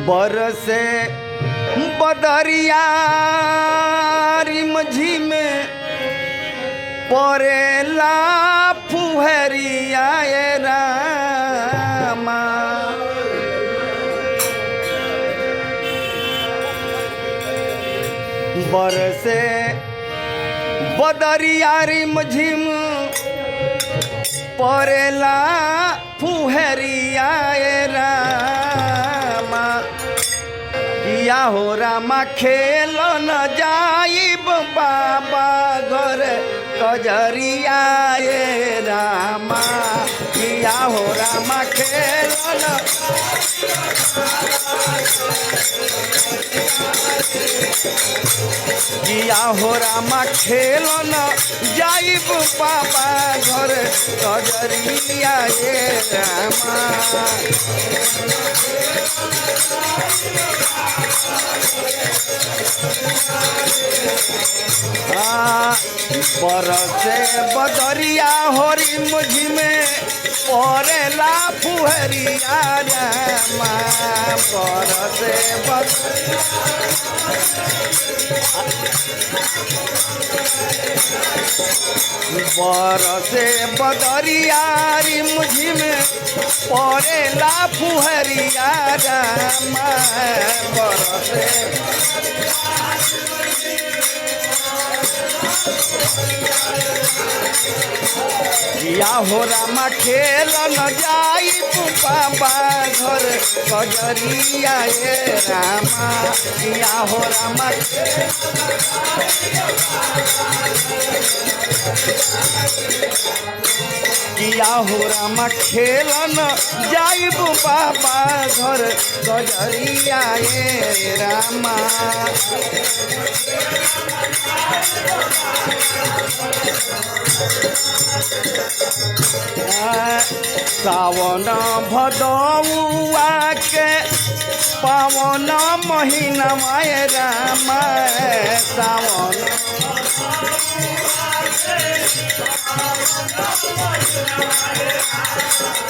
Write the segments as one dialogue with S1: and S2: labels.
S1: बरसे बदरिया रिमझी में परेला फुहरिया ए रामा। बरसे बदरिया रिमझिम परेला फुहरिया ए रामा। किया हो रामा खेल न जाइब बाबा घर कजरिया ए रामा। किया हो रामा खेल न किया हो रामा खेल न जाइब बाबा घर कजरिया ए रामा। बरसे बदरिया होरी मुझी में परेला फुहरिया रामा। बरसे बरसे बदरिया री मुझी में परेला फुहरिया रामा। बरसे किया हो रामा खेल न जाई बाबा घर कजरिया ए रामा। किया हो रामा किया हो रामा खेल न जाइब बाबा घर कजरिया ए रामा। सावन भदौआ के पावन महीना माय रामा। सावन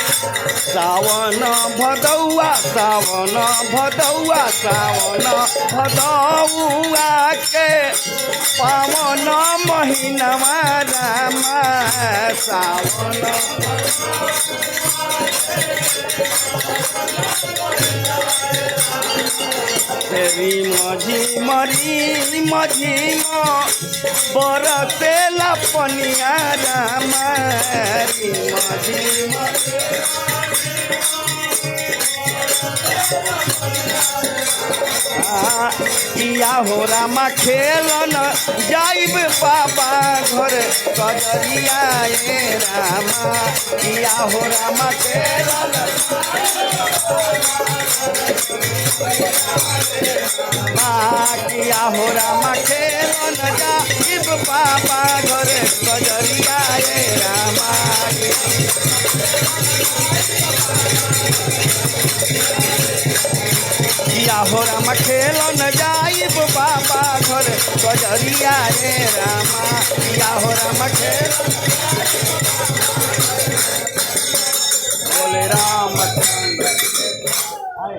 S1: सावन भदौआ सावन भदौआ सावन भदौआ के पावन महीना रामा। सावन मझी बरसेला पनिया रामा। किया हो रामा खेल न जाइब बाबा घर कजरिया ए रामा। किया हो रामा खेल किया हो रामा खेल न जाइब बाबा घर कजरिया ए रामा। किया हो रामा खेल न जाइब बाबा घर कजरिया रे रामा। किया हो रामा खेल बोले रामचंद्र।